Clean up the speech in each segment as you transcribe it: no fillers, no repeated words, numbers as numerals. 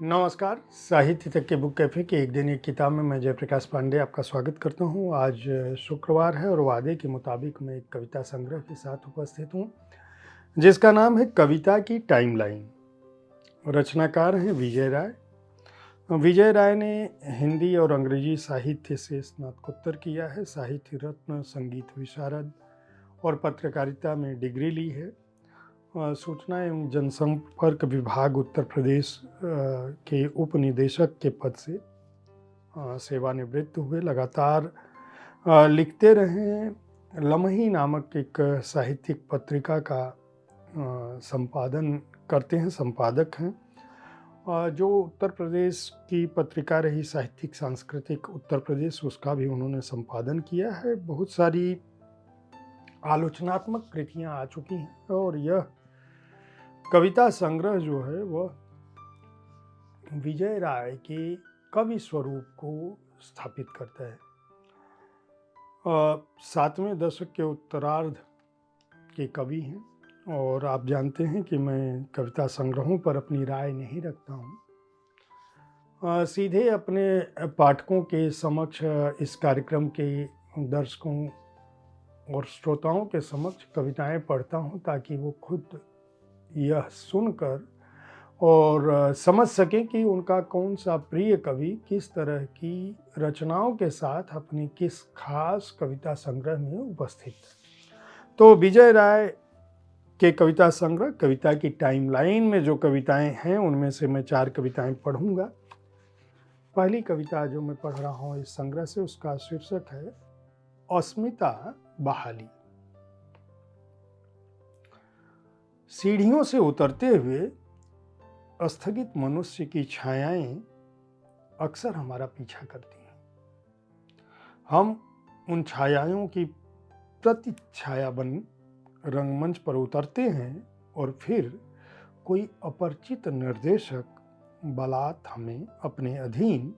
नमस्कार। साहित्य तक के बुक कैफ़े के एक दिन एक किताब में मैं जयप्रकाश पांडे आपका स्वागत करता हूँ। आज शुक्रवार है और वादे के मुताबिक मैं एक कविता संग्रह के साथ उपस्थित हूँ जिसका नाम है कविता की टाइमलाइन। रचनाकार हैं विजय राय। विजय राय ने हिंदी और अंग्रेजी साहित्य से स्नातकोत्तर किया है, साहित्य रत्न, संगीत विशारद और पत्रकारिता में डिग्री ली है। सूचना एवं जनसंपर्क विभाग उत्तर प्रदेश के उप निदेशक के पद से सेवानिवृत्त हुए। लगातार लिखते रहे। लम्ही नामक एक साहित्यिक पत्रिका का संपादन करते हैं, संपादक हैं। जो उत्तर प्रदेश की पत्रिका रही साहित्यिक सांस्कृतिक उत्तर प्रदेश, उसका भी उन्होंने संपादन किया है। बहुत सारी आलोचनात्मक कृतियाँ आ चुकी हैं और यह कविता संग्रह जो है वह विजय राय के कवि स्वरूप को स्थापित करता है। 7वें दशक के उत्तरार्ध के कवि हैं और आप जानते हैं कि मैं कविता संग्रहों पर अपनी राय नहीं रखता हूँ। सीधे अपने पाठकों के समक्ष, इस कार्यक्रम के दर्शकों और श्रोताओं के समक्ष कविताएं पढ़ता हूँ ताकि वो खुद यह सुनकर और समझ सकें कि उनका कौन सा प्रिय कवि किस तरह की रचनाओं के साथ अपनी किस खास कविता संग्रह में उपस्थित है। तो विजय राय के कविता संग्रह कविता की टाइमलाइन में जो कविताएं हैं उनमें से मैं 4 कविताएं पढ़ूंगा। पहली कविता जो मैं पढ़ रहा हूँ इस संग्रह से, उसका शीर्षक है अस्मिता बहाली। सीढ़ियों से उतरते हुए स्थगित मनुष्य की छायाएं अक्सर हमारा पीछा करती हैं। हम उन छायाओं की प्रतिछाया बन रंगमंच पर उतरते हैं और फिर कोई अपरिचित निर्देशक बलात् हमें अपने अधीन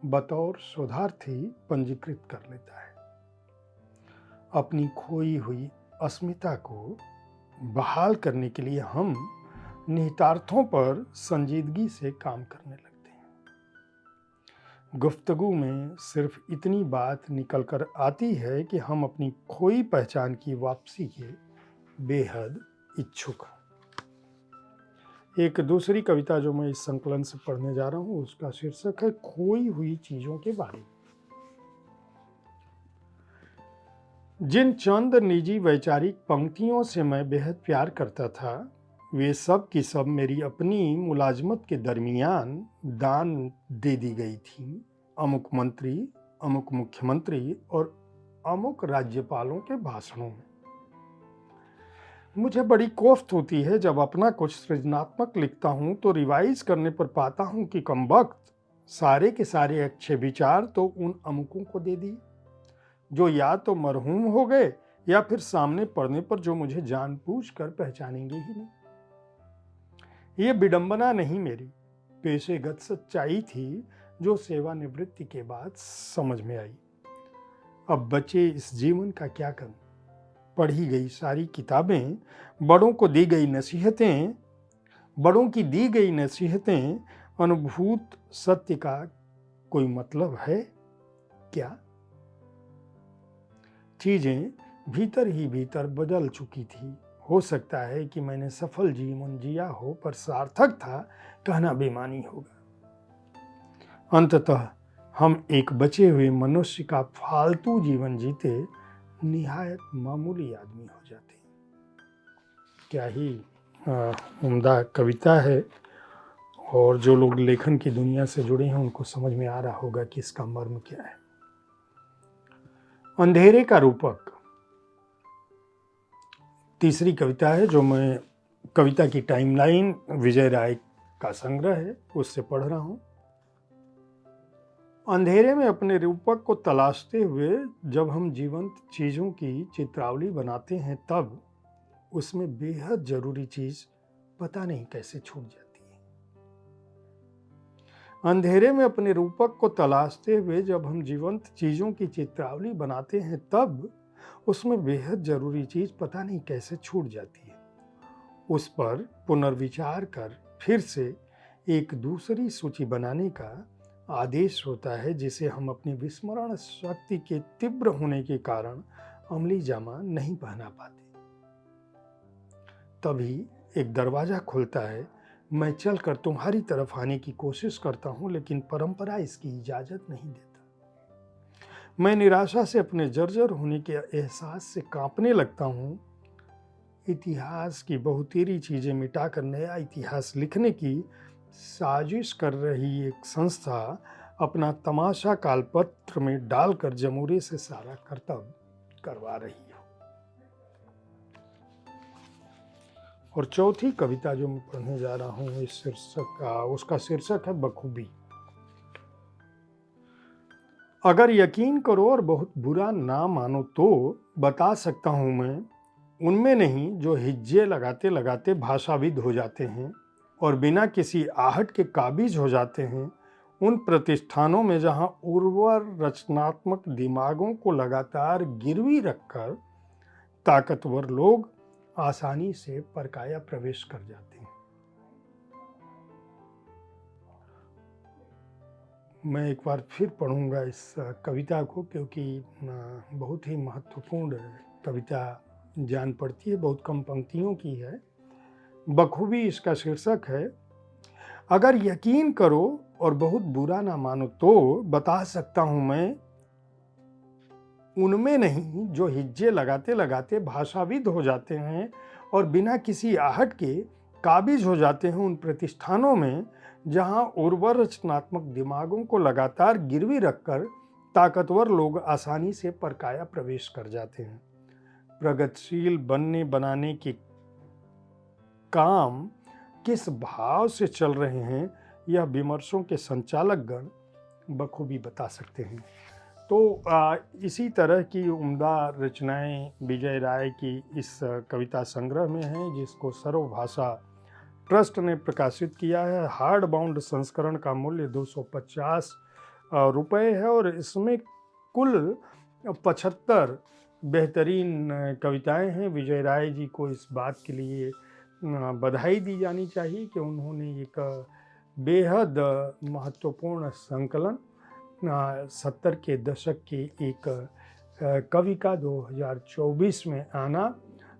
बतौर शोधार्थी पंजीकृत कर लेता है। अपनी खोई हुई अस्मिता को बहाल करने के लिए हम निहितार्थों पर संजीदगी से काम करने लगते हैं। गुफ्तगू में सिर्फ इतनी बात निकल कर आती है कि हम अपनी खोई पहचान की वापसी के बेहद इच्छुक हैं। एक दूसरी कविता जो मैं इस संकलन से पढ़ने जा रहा हूँ उसका शीर्षक है खोई हुई चीजों के बारे में। जिन चंद निजी वैचारिक पंक्तियों से मैं बेहद प्यार करता था, वे सब की सब मेरी अपनी मुलाजमत के दरमियान दान दे दी गई थी। अमुक मंत्री, अमुक मुख्यमंत्री और अमुक राज्यपालों के भाषणों में। मुझे बड़ी कोफ्त होती है जब अपना कुछ सृजनात्मक लिखता हूँ तो रिवाइज करने पर पाता हूँ कि कमबख्त सारे के सारे अच्छे विचार तो उन अमुकों को दे दिए जो या तो मरहूम हो गए या फिर सामने पड़ने पर जो मुझे जानबूझकर पहचानेंगे ही नहीं। ये विडंबना नहीं, मेरी पेशेगत सच्चाई थी जो सेवानिवृत्ति के बाद समझ में आई। अब बचे इस जीवन का क्या करूं? पढ़ी गई सारी किताबें, बड़ों की दी गई नसीहतें, अनुभूत सत्य का कोई मतलब है क्या? चीजें भीतर ही भीतर बदल चुकी थी। हो सकता है कि मैंने सफल जीवन जिया हो, पर सार्थक था कहना बेमानी होगा। अंततः हम एक बचे हुए मनुष्य का फालतू जीवन जीते निहायत मामूली आदमी हो जाते हैं। क्या ही उम्दा कविता है और जो लोग लेखन की दुनिया से जुड़े हैं उनको समझ में आ रहा होगा कि इसका मर्म क्या है। अंधेरे का रूपक तीसरी कविता है जो मैं कविता की टाइमलाइन विजय राय का संग्रह है उससे पढ़ रहा हूं। अंधेरे में अपने रूपक को तलाशते हुए जब हम जीवंत चीजों की चित्रावली बनाते हैं तब उसमें बेहद जरूरी चीज पता नहीं कैसे छूट जाती है। अंधेरे में अपने रूपक को तलाशते हुए जब हम जीवंत चीजों की चित्रावली बनाते हैं तब उसमें बेहद जरूरी चीज पता नहीं कैसे छूट जाती है। उस पर पुनर्विचार कर फिर से एक दूसरी सूची बनाने का आदेश होता है, जिसे हम अपनी विस्मरण शक्ति के तीव्र होने के कारण अमली जामा नहीं पहना पाते। तभी एक दरवाजा खुलता है। मैं चलकर तुम्हारी तरफ आने की कोशिश करता हूं, लेकिन परंपरा इसकी इजाजत नहीं देता। मैं निराशा से अपने जर्जर होने के एहसास से कांपने लगता हूं। इतिहास की बहुतेरी चीजें मिटाकर नया इतिहास लिखने की साजिश कर रही एक संस्था अपना तमाशा कालपत्र में डालकर जमहूरियत से सारा कर्तव्य करवा रही है। और चौथी कविता जो मैं पढ़ने जा रहा हूँ, इस शीर्षक का उसका शीर्षक है बखूबी। अगर यकीन करो और बहुत बुरा ना मानो तो बता सकता हूं मैं उनमें नहीं जो हिज्जे लगाते लगाते भाषाविद हो जाते हैं और बिना किसी आहट के काबिज हो जाते हैं, उन प्रतिष्ठानों में जहां उर्वर रचनात्मक दिमागों को लगातार गिरवी रखकर ताकतवर लोग आसानी से परकाया प्रवेश कर जाते हैं। मैं एक बार फिर पढ़ूंगा इस कविता को, क्योंकि बहुत ही महत्वपूर्ण कविता जान पड़ती है, बहुत कम पंक्तियों की है। बखूबी इसका शीर्षक है। अगर यकीन करो और बहुत बुरा ना मानो तो बता सकता हूं मैं उनमें नहीं जो हिज्जे लगाते लगाते भाषाविद हो जाते हैं और बिना किसी आहट के काबिज हो जाते हैं, उन प्रतिष्ठानों में जहां उर्वर रचनात्मक दिमागों को लगातार गिरवी रखकर ताकतवर लोग आसानी से परकाया प्रवेश कर जाते हैं। प्रगतिशील बनने बनाने के काम किस भाव से चल रहे हैं, यह विमर्शों के संचालक गण बखूबी बता सकते हैं। तो इसी तरह की उम्दा रचनाएं विजय राय की इस कविता संग्रह में हैं, जिसको सर्वभाषा ट्रस्ट ने प्रकाशित किया है। हार्ड बाउंड संस्करण का मूल्य 250 रुपये है और इसमें कुल 75 बेहतरीन कविताएं हैं। विजय राय जी को इस बात के लिए बधाई दी जानी चाहिए कि उन्होंने एक बेहद महत्वपूर्ण संकलन 70 के दशक के एक कवि का 2024 में आना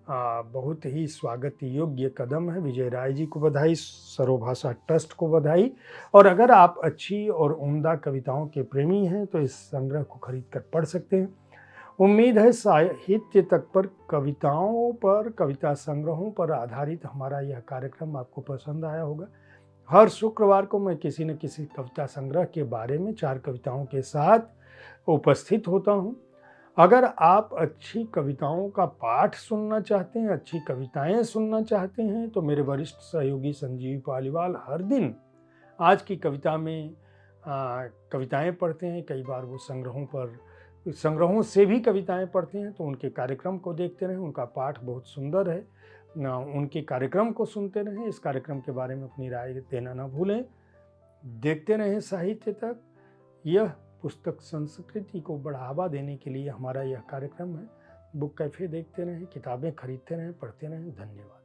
बहुत ही स्वागत योग्य कदम है। विजय राय जी को बधाई, सर्वभाषा ट्रस्ट को बधाई। और अगर आप अच्छी और उम्दा कविताओं के प्रेमी हैं तो इस संग्रह को खरीद कर पढ़ सकते हैं। उम्मीद है साहित्य तक पर कविताओं पर, कविता संग्रहों पर आधारित हमारा यह कार्यक्रम आपको पसंद आया होगा। हर शुक्रवार को मैं किसी न किसी कविता संग्रह के बारे में 4 कविताओं के साथ उपस्थित होता हूँ। अगर आप अच्छी कविताओं का पाठ सुनना चाहते हैं, अच्छी कविताएं सुनना चाहते हैं, तो मेरे वरिष्ठ सहयोगी संजीव पालीवाल हर दिन आज की कविता में कविताएं पढ़ते हैं। कई बार वो संग्रहों से भी कविताएं पढ़ते हैं, तो उनके कार्यक्रम को देखते रहें। उनका पाठ बहुत सुंदर है, उनके कार्यक्रम को सुनते रहें। इस कार्यक्रम के बारे में अपनी राय देना ना भूलें। देखते रहें साहित्य तक। यह पुस्तक संस्कृति को बढ़ावा देने के लिए हमारा यह कार्यक्रम है। बुक कैफे देखते रहें, किताबें खरीदते रहें, पढ़ते रहें। धन्यवाद।